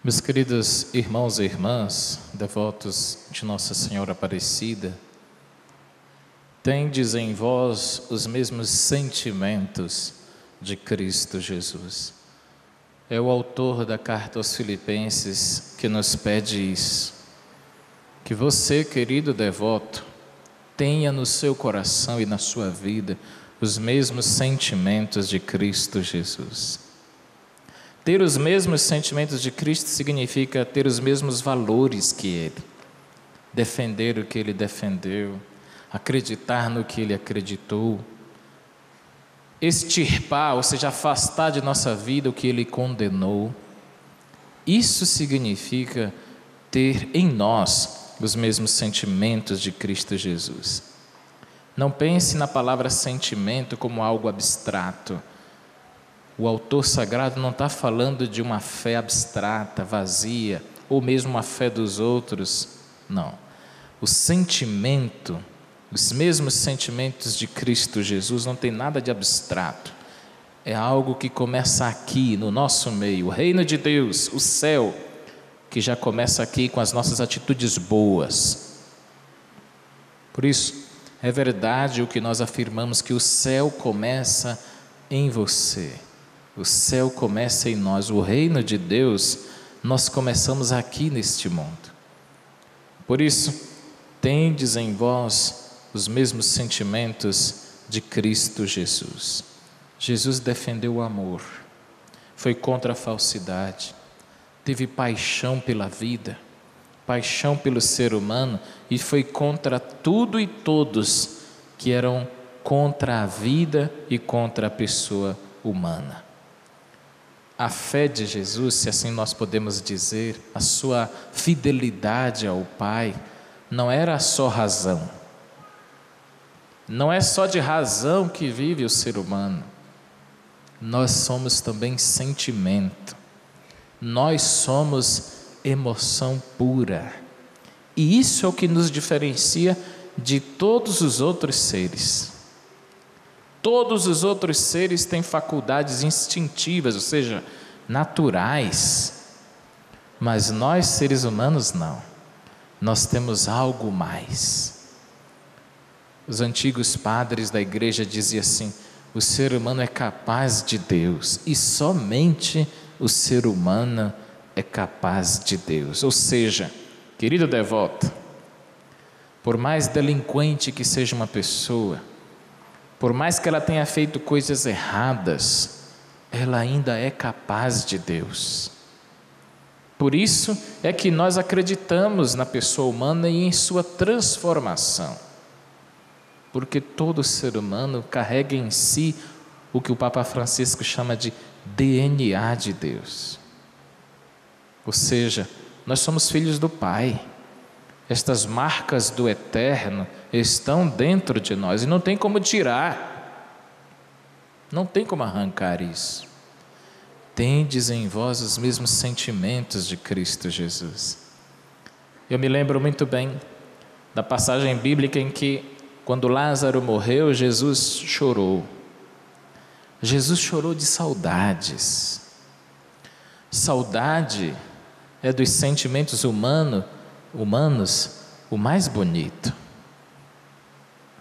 Meus queridos irmãos e irmãs, devotos de Nossa Senhora Aparecida, tendes em vós os mesmos sentimentos de Cristo Jesus. É o autor da carta aos Filipenses que nos pede isso. Que você, querido devoto, tenha no seu coração e na sua vida os mesmos sentimentos de Cristo Jesus. Ter os mesmos sentimentos de Cristo significa ter os mesmos valores que Ele, defender o que Ele defendeu, acreditar no que Ele acreditou, extirpar, ou seja, afastar de nossa vida o que Ele condenou. Isso significa ter em nós os mesmos sentimentos de Cristo Jesus. Não pense na palavra sentimento como algo abstrato. O autor sagrado não está falando de uma fé abstrata, vazia, ou mesmo uma fé dos outros. Não. O sentimento, os mesmos sentimentos de Cristo Jesus não tem nada de abstrato. É algo que começa aqui, no nosso meio. O reino de Deus, o céu, que já começa aqui com as nossas atitudes boas. Por isso, é verdade o que nós afirmamos, que o céu começa em você. O céu começa em nós, o reino de Deus, nós começamos aqui neste mundo. Por isso, tendes em vós os mesmos sentimentos de Cristo Jesus. Jesus defendeu o amor, foi contra a falsidade, teve paixão pela vida, paixão pelo ser humano e foi contra tudo e todos que eram contra a vida e contra a pessoa humana. A fé de Jesus, se assim nós podemos dizer, a sua fidelidade ao Pai, não era só razão. Não é só de razão que vive o ser humano. Nós somos também sentimento. Nós somos emoção pura. E isso é o que nos diferencia de todos os outros seres. Todos os outros seres têm faculdades instintivas, ou seja, naturais. Mas nós, seres humanos, não. Nós temos algo mais. Os antigos padres da igreja diziam assim: o ser humano é capaz de Deus, e somente o ser humano é capaz de Deus. Ou seja, querido devoto, por mais delinquente que seja uma pessoa, por mais que ela tenha feito coisas erradas, ela ainda é capaz de Deus. Por isso é que nós acreditamos na pessoa humana e em sua transformação. Porque todo ser humano carrega em si o que o Papa Francisco chama de DNA de Deus. Ou seja, nós somos filhos do Pai. Estas marcas do eterno estão dentro de nós e não tem como tirar, não tem como arrancar isso. Tendes em vós os mesmos sentimentos de Cristo Jesus. Eu me lembro muito bem da passagem bíblica em que, quando Lázaro morreu, Jesus chorou. Jesus chorou de saudades. Saudade é dos sentimentos humanos o mais bonito.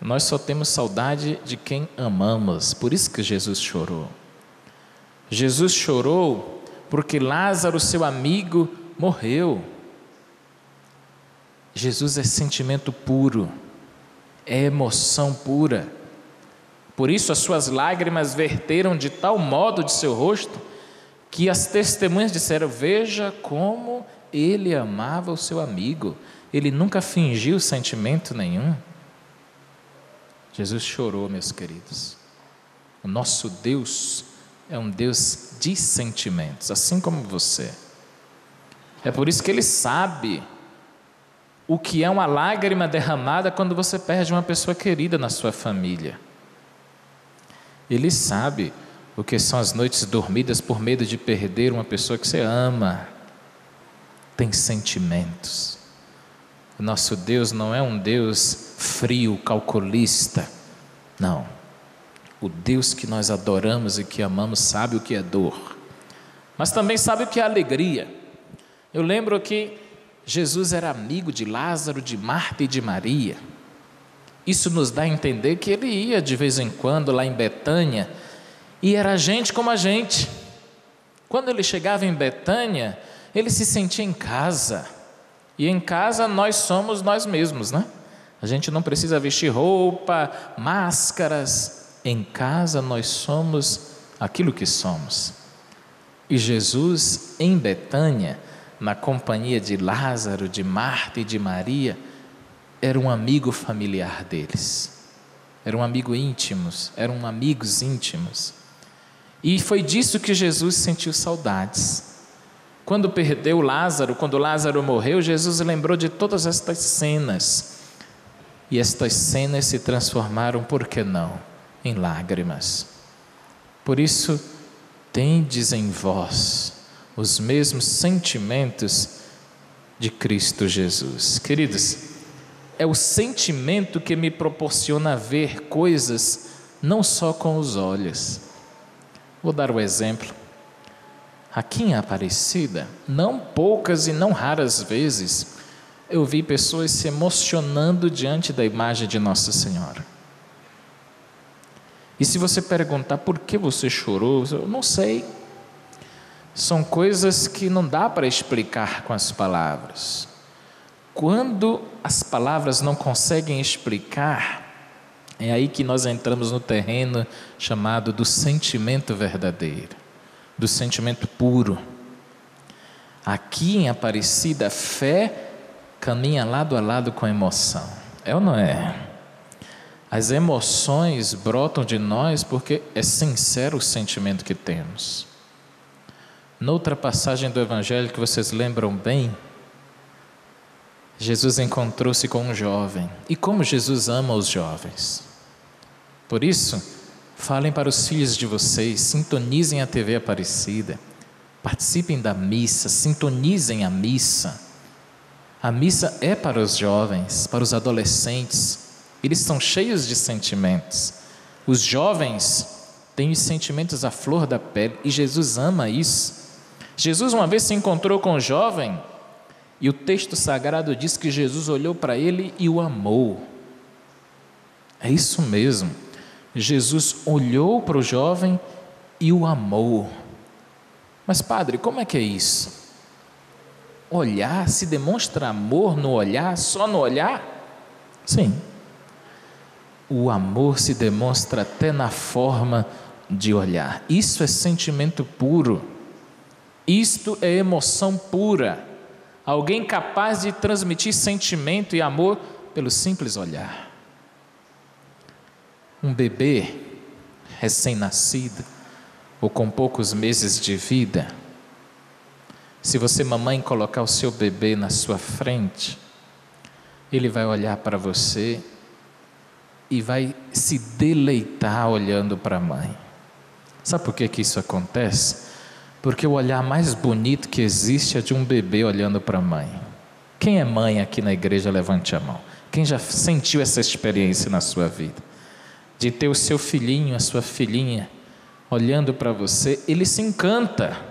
Nós só temos saudade de quem amamos, por isso que Jesus chorou. Jesus chorou porque Lázaro, seu amigo, morreu. Jesus é sentimento puro, é emoção pura. Por isso as suas lágrimas verteram de tal modo de seu rosto, que as testemunhas disseram: veja como ele amava o seu amigo, ele nunca fingiu sentimento nenhum. Jesus chorou, meus queridos. O nosso Deus é um Deus de sentimentos, assim como você. É por isso que Ele sabe o que é uma lágrima derramada quando você perde uma pessoa querida na sua família. Ele sabe o que são as noites dormidas por medo de perder uma pessoa que você ama. Tem sentimentos. O nosso Deus não é um Deus frio, calculista. Não. O Deus que nós adoramos e que amamos sabe o que é dor, mas também sabe o que é alegria. Eu lembro que Jesus era amigo de Lázaro, de Marta e de Maria. Isso nos dá a entender que ele ia de vez em quando lá em Betânia, e era gente como a gente. Quando ele chegava em Betânia, ele se sentia em casa. E em casa nós somos nós mesmos, né? A gente não precisa vestir roupa, máscaras. Em casa nós somos aquilo que somos. E Jesus em Betânia, na companhia de Lázaro, de Marta e de Maria, era um amigo familiar deles. Eram amigos íntimos. E foi disso que Jesus sentiu saudades. Quando perdeu Lázaro, quando Lázaro morreu, Jesus lembrou de todas estas cenas. E estas cenas se transformaram, por que não, em lágrimas. Por isso, tendes em vós os mesmos sentimentos de Cristo Jesus. Queridos, é o sentimento que me proporciona ver coisas não só com os olhos. Vou dar o exemplo. Aqui em Aparecida, não poucas e não raras vezes, eu vi pessoas se emocionando diante da imagem de Nossa Senhora. E se você perguntar por que você chorou, eu não sei. São coisas que não dá para explicar com as palavras. Quando as palavras não conseguem explicar, é aí que nós entramos no terreno chamado do sentimento verdadeiro, do sentimento puro. Aqui em Aparecida, a fé caminha lado a lado com a emoção. É ou não é? As emoções brotam de nós porque é sincero o sentimento que temos. Noutra passagem do Evangelho que vocês lembram bem, Jesus encontrou-se com um jovem. E como Jesus ama os jovens. Por isso, falem para os filhos de vocês, sintonizem a TV Aparecida, participem da missa, sintonizem a missa. A missa é para os jovens, para os adolescentes. Eles são cheios de sentimentos. Os jovens têm os sentimentos à flor da pele e Jesus ama isso. Jesus uma vez se encontrou com um jovem e o texto sagrado diz que Jesus olhou para ele e o amou. É isso mesmo. Jesus olhou para o jovem e o amou. Mas padre, como é que é isso? Olhar, se demonstra amor no olhar, só no olhar? Sim. O amor se demonstra até na forma de olhar. Isso é sentimento puro. Isto é emoção pura. Alguém capaz de transmitir sentimento e amor pelo simples olhar. Um bebê recém-nascido ou com poucos meses de vida, se você, mamãe, colocar o seu bebê na sua frente, ele vai olhar para você e vai se deleitar olhando para a mãe. Sabe por que isso acontece? Porque o olhar mais bonito que existe é de um bebê olhando para a mãe. Quem é mãe aqui na igreja, levante a mão. Quem já sentiu essa experiência na sua vida? De ter o seu filhinho, a sua filhinha, olhando para você, ele se encanta.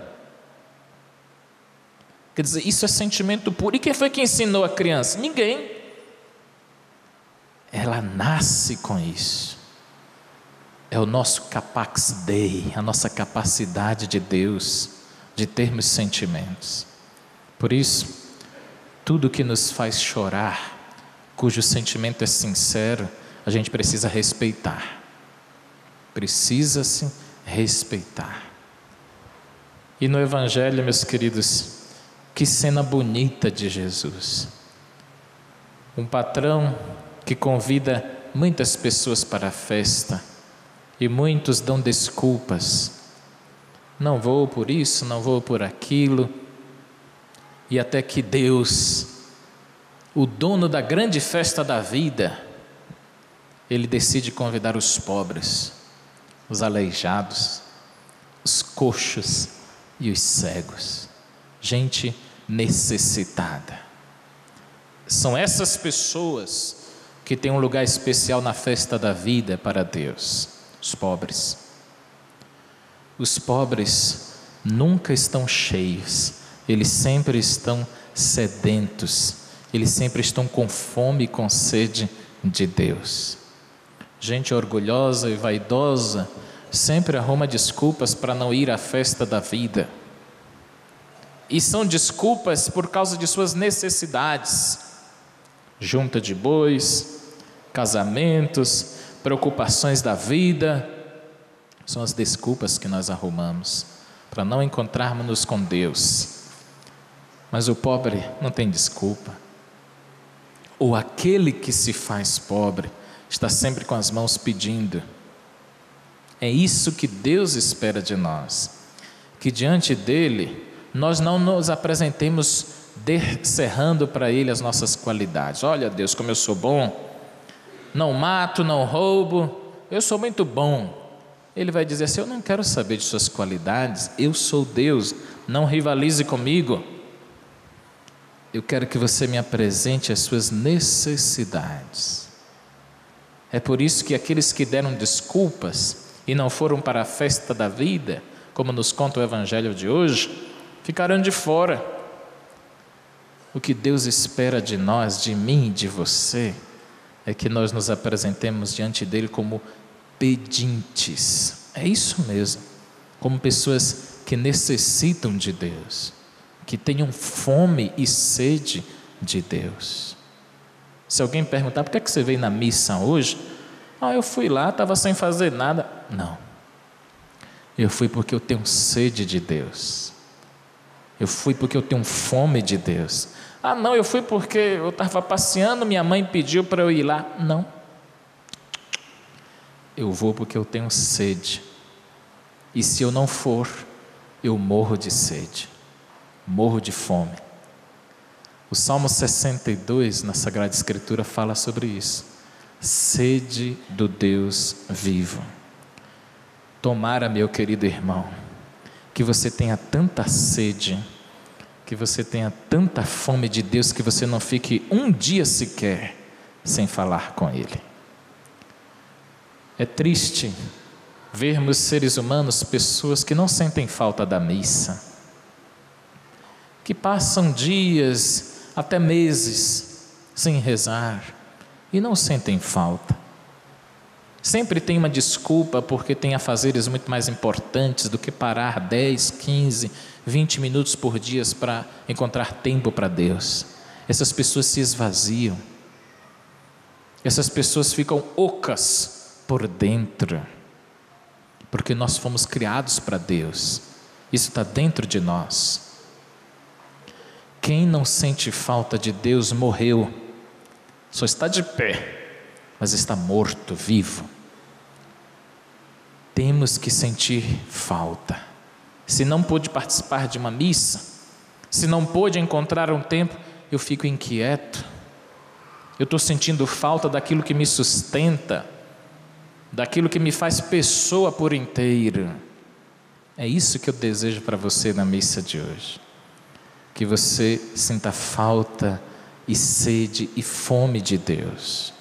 Quer dizer, isso é sentimento puro. E quem foi que ensinou a criança? Ninguém. Ela nasce com isso. É o nosso capax Dei, a nossa capacidade de Deus de termos sentimentos. Por isso, tudo que nos faz chorar, cujo sentimento é sincero, a gente precisa respeitar. Precisa-se respeitar. E no Evangelho, meus queridos, que cena bonita de Jesus. Um patrão que convida muitas pessoas para a festa e muitos dão desculpas. Não vou por isso, não vou por aquilo. E até que Deus, o dono da grande festa da vida, ele decide convidar os pobres, os aleijados, os coxos e os cegos. Gente necessitada. São essas pessoas que têm um lugar especial na festa da vida para Deus. Os pobres. Os pobres nunca estão cheios, eles sempre estão sedentos, eles sempre estão com fome e com sede de Deus. Gente orgulhosa e vaidosa sempre arruma desculpas para não ir à festa da vida. E são desculpas por causa de suas necessidades. Junta de bois, casamentos, preocupações da vida. São as desculpas que nós arrumamos para não encontrarmos-nos com Deus. Mas o pobre não tem desculpa. Ou aquele que se faz pobre está sempre com as mãos pedindo. É isso que Deus espera de nós, que diante dele nós não nos apresentemos descerrando para ele as nossas qualidades. Olha, Deus, como eu sou bom, não mato, não roubo, eu sou muito bom. Ele vai dizer assim: eu não quero saber de suas qualidades, eu sou Deus, não rivalize comigo. Eu quero que você me apresente as suas necessidades. É por isso que aqueles que deram desculpas e não foram para a festa da vida, como nos conta o Evangelho de hoje, ficarão de fora. O que Deus espera de nós, de mim e de você, é que nós nos apresentemos diante dele como pedintes. É isso mesmo, como pessoas que necessitam de Deus, que tenham fome e sede de Deus. Se alguém perguntar: por que você veio na missa hoje? Eu fui lá, estava sem fazer nada. Não, eu fui porque eu tenho sede de Deus. Eu fui porque eu tenho fome de Deus. Não, eu fui porque eu estava passeando, minha mãe pediu para eu ir lá. Não, eu vou porque eu tenho sede. E se eu não for, eu morro de sede, morro de fome. O Salmo 62 na Sagrada Escritura fala sobre isso. Sede do Deus vivo. Tomara, meu querido irmão, que você tenha tanta sede, que você tenha tanta fome de Deus, que você não fique um dia sequer sem falar com Ele. É triste vermos seres humanos, pessoas que não sentem falta da missa, que passam dias, até meses, sem rezar, e não sentem falta. Sempre tem uma desculpa porque tem afazeres muito mais importantes do que parar 10, 15, 20 minutos por dia para encontrar tempo para Deus. Essas pessoas se esvaziam. Essas pessoas ficam ocas por dentro, porque nós fomos criados para Deus. Isso está dentro de nós. Quem não sente falta de Deus morreu. Só está de pé, mas está morto, vivo. Temos que sentir falta. Se não pôde participar de uma missa, se não pôde encontrar um tempo, eu fico inquieto. Eu estou sentindo falta daquilo que me sustenta, daquilo que me faz pessoa por inteiro. É isso que eu desejo para você na missa de hoje. Que você sinta falta e sede e fome de Deus,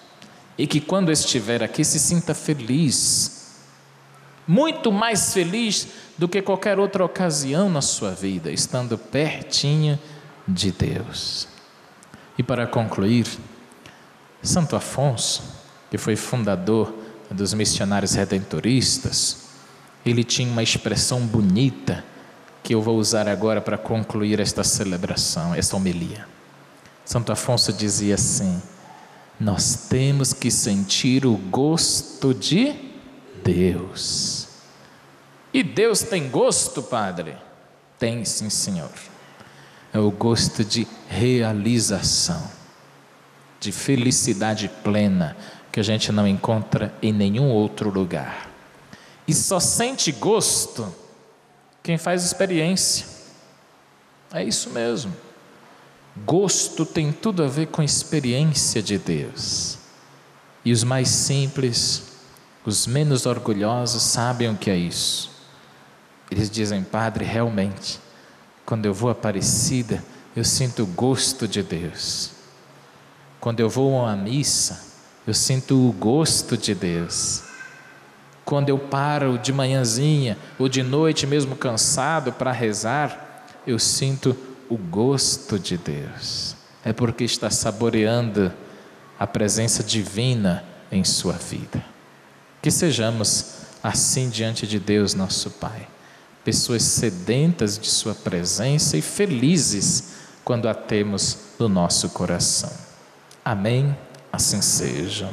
e que quando estiver aqui se sinta feliz, muito mais feliz do que qualquer outra ocasião na sua vida, estando pertinho de Deus. E para concluir, Santo Afonso, que foi fundador dos missionários redentoristas, ele tinha uma expressão bonita que eu vou usar agora para concluir esta celebração, esta homilia. Santo Afonso dizia assim: nós temos que sentir o gosto de Deus. E Deus tem gosto, padre? Tem, sim, senhor. É o gosto de realização, de felicidade plena, que a gente não encontra em nenhum outro lugar. E só sente gosto quem faz experiência. É isso mesmo. Gosto tem tudo a ver com experiência de Deus. E os mais simples, os menos orgulhosos sabem o que é isso. Eles dizem: padre, realmente, quando eu vou à Aparecida, eu sinto o gosto de Deus. Quando eu vou a uma missa, eu sinto o gosto de Deus. Quando eu paro de manhãzinha ou de noite mesmo cansado para rezar, eu sinto o gosto de Deus, é porque está saboreando a presença divina em sua vida. Que sejamos assim diante de Deus, nosso Pai, pessoas sedentas de sua presença e felizes quando a temos no nosso coração. Amém? Assim seja.